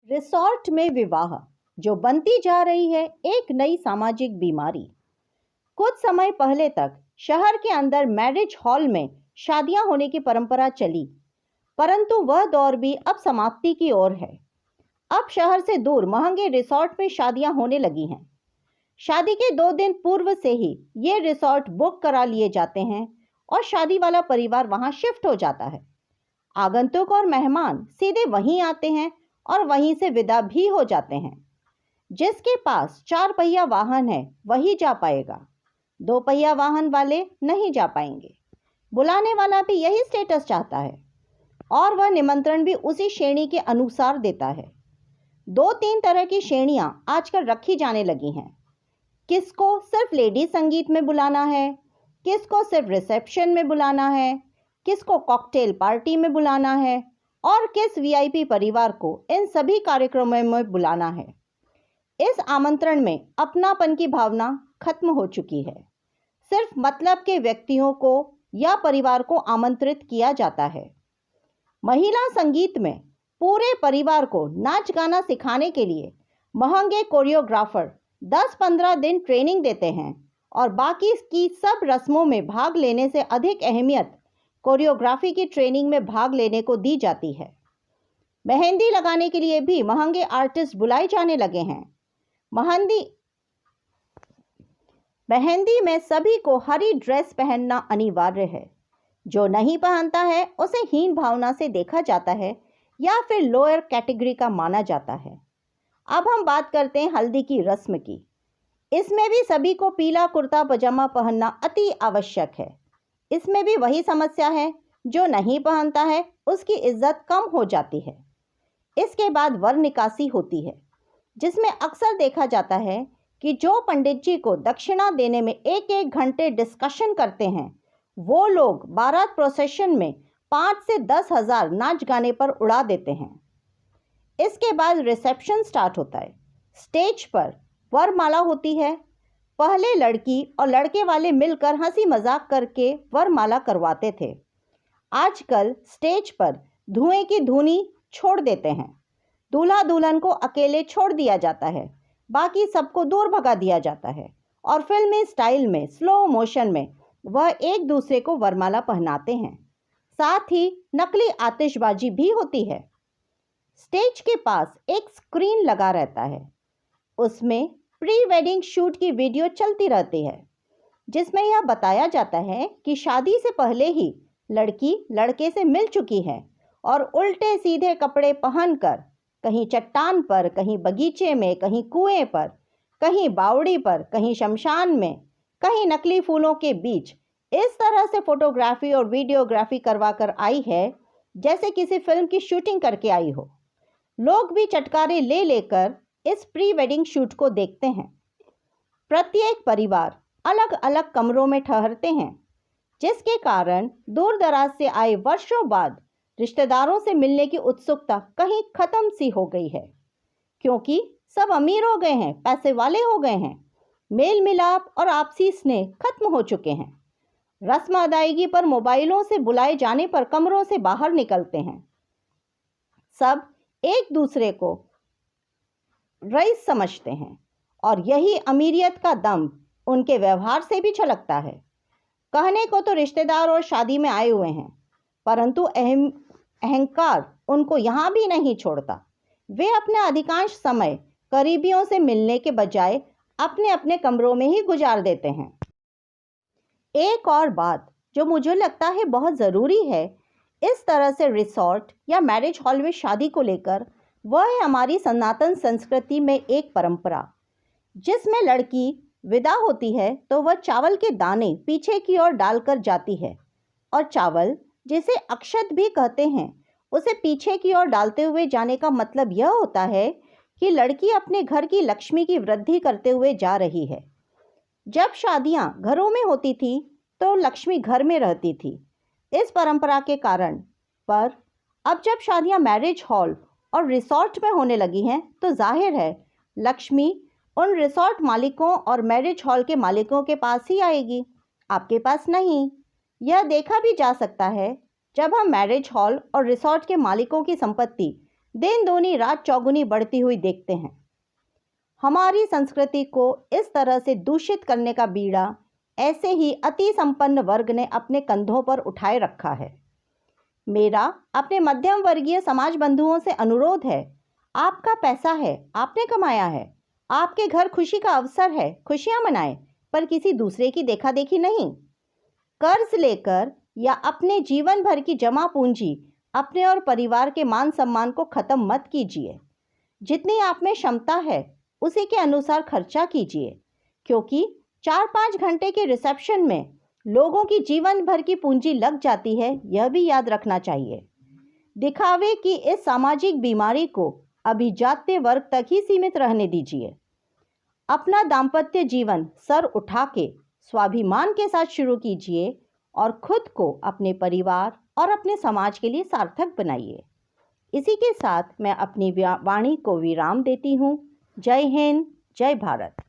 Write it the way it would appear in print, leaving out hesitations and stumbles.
Resort में विवाह जो बनती जा रही है एक नई सामाजिक बीमारी। कुछ समय पहले तक शहर के अंदर मैरिज हॉल में शादियां होने की परंपरा चली, परंतु वह दौर भी अब समाप्ति की ओर है। अब शहर से दूर महंगे रिसॉर्ट में शादियां होने लगी हैं। शादी के 2 दिन पूर्व से ही ये रिसॉर्ट बुक करा लिए जाते हैं और शादी वाला परिवार वहां शिफ्ट हो जाता है। आगंतुक और मेहमान सीधे वहीं आते हैं और वहीं से विदा भी हो जाते हैं। जिसके पास 4 पहिया वाहन है वही जा पाएगा, 2 पहिया वाहन वाले नहीं जा पाएंगे। बुलाने वाला भी यही स्टेटस चाहता है और वह निमंत्रण भी उसी श्रेणी के अनुसार देता है। 2-3 तरह की श्रेणियां आजकल रखी जाने लगी हैं। किसको सिर्फ लेडी संगीत में बुलाना है, किसको सिर्फ रिसेप्शन में बुलाना है, किसको कॉकटेल पार्टी में बुलाना है और किस वीआईपी परिवार को इन सभी कार्यक्रमों में बुलाना है। इस आमंत्रण में अपनापन की भावना खत्म हो चुकी है। सिर्फ मतलब के व्यक्तियों को या परिवार को आमंत्रित किया जाता है। महिला संगीत में पूरे परिवार को नाच गाना सिखाने के लिए महंगे कोरियोग्राफर 10-15 दिन ट्रेनिंग देते हैं और बाकी की सब रस्मों में भाग लेने से अधिक अहमियत कोरियोग्राफी की ट्रेनिंग में भाग लेने को दी जाती है। मेहंदी लगाने के लिए भी महंगे आर्टिस्ट बुलाए जाने लगे हैं। मेहंदी में सभी को हरी ड्रेस पहनना अनिवार्य है। जो नहीं पहनता है उसे हीन भावना से देखा जाता है या फिर लोअर कैटेगरी का माना जाता है। अब हम बात करते हैं हल्दी की रस्म की। इसमें भी सभी को पीला कुर्ता पजामा पहनना अति आवश्यक है। इसमें भी वही समस्या है, जो नहीं पहनता है उसकी इज्जत कम हो जाती है। इसके बाद वर निकासी होती है, जिसमें अक्सर देखा जाता है कि जो पंडित जी को दक्षिणा देने में 1-1 घंटे डिस्कशन करते हैं, वो लोग बारात प्रोसेशन में 5 से 10 हज़ार नाच गाने पर उड़ा देते हैं। इसके बाद रिसेप्शन स्टार्ट होता है। स्टेज पर वरमाला होती है। पहले लड़की और लड़के वाले मिलकर हंसी मजाक करके वरमाला करवाते थे। आजकल स्टेज पर धुएं की धुनी छोड़ देते हैं। दूल्हा दुल्हन को अकेले छोड़ दिया जाता है, बाकी सबको दूर भगा दिया जाता है और फिल्मी स्टाइल में स्लो मोशन में वह एक दूसरे को वरमाला पहनाते हैं। साथ ही नकली आतिशबाजी भी होती है। स्टेज के पास एक स्क्रीन लगा रहता है। उसमें प्री वेडिंग शूट की वीडियो चलती रहती है, जिसमें यह बताया जाता है कि शादी से पहले ही लड़की लड़के से मिल चुकी है और उल्टे सीधे कपड़े पहनकर कहीं चट्टान पर, कहीं बगीचे में, कहीं कुएं पर, कहीं बावड़ी पर, कहीं शमशान में, कहीं नकली फूलों के बीच इस तरह से फोटोग्राफी और वीडियोग्राफी करवा कर आई है जैसे किसी फिल्म की शूटिंग करके आई हो। लोग भी चटकारे ले लेकर इस प्री वेडिंग शूट को देखते हैं। प्रत्येक परिवार अलग अलग कमरों में ठहरते हैं, जिसके कारण दूर दराज से आए वर्षों बाद रिश्तेदारों से मिलने की उत्सुकता कहीं खत्म सी हो गई है, क्योंकि सब अमीर हो गए हैं, पैसे वाले हो गए हैं। मेल मिलाप और आपसी स्नेह खत्म हो चुके हैं। रस्म अदायगी पर मोबाइलों से बुलाए जाने पर कमरों से बाहर निकलते हैं। सब एक दूसरे को रईस समझते हैं और यही अमीरियत का दम उनके व्यवहार से भी झलकता है। कहने को तो रिश्तेदार और शादी में आए हुए हैं, परंतु अहंकार उनको यहाँ भी नहीं छोड़ता। वे अपने अधिकांश समय करीबियों से मिलने के बजाय अपने अपने कमरों में ही गुजार देते हैं। एक और बात जो मुझे लगता है बहुत ज़रूरी है इस तरह से रिसॉर्ट या मैरिज हॉल में शादी को लेकर, वह है हमारी सनातन संस्कृति में एक परंपरा, जिसमें लड़की विदा होती है तो वह चावल के दाने पीछे की ओर डालकर जाती है और चावल, जिसे अक्षत भी कहते हैं, उसे पीछे की ओर डालते हुए जाने का मतलब यह होता है कि लड़की अपने घर की लक्ष्मी की वृद्धि करते हुए जा रही है। जब शादियां घरों में होती थी तो लक्ष्मी घर में रहती थी इस परंपरा के कारण, पर अब जब शादियां मैरिज हॉल और रिसॉर्ट में होने लगी हैं तो जाहिर है लक्ष्मी उन रिसॉर्ट मालिकों और मैरिज हॉल के मालिकों के पास ही आएगी, आपके पास नहीं। यह देखा भी जा सकता है जब हम मैरिज हॉल और रिसॉर्ट के मालिकों की संपत्ति दिन दूनी रात चौगुनी बढ़ती हुई देखते हैं। हमारी संस्कृति को इस तरह से दूषित करने का बीड़ा ऐसे ही अति संपन्न वर्ग ने अपने कंधों पर उठाए रखा है। मेरा अपने मध्यम वर्गीय समाज बंधुओं से अनुरोध है, आपका पैसा है, आपने कमाया है, आपके घर खुशी का अवसर है, खुशियां मनाएं, पर किसी दूसरे की देखा देखी नहीं। कर्ज लेकर या अपने जीवन भर की जमा पूंजी अपने और परिवार के मान सम्मान को खत्म मत कीजिए। जितनी आप में क्षमता है उसी के अनुसार खर्चा कीजिए, क्योंकि 4-5 घंटे के रिसेप्शन में लोगों की जीवन भर की पूंजी लग जाती है, यह भी याद रखना चाहिए। दिखावे की इस सामाजिक बीमारी को अभिजात्य वर्ग तक ही सीमित रहने दीजिए। अपना दाम्पत्य जीवन सर उठा के स्वाभिमान के साथ शुरू कीजिए और खुद को, अपने परिवार और अपने समाज के लिए सार्थक बनाइए। इसी के साथ मैं अपनी वाणी को विराम देती हूँ। जय हिंद, जय भारत।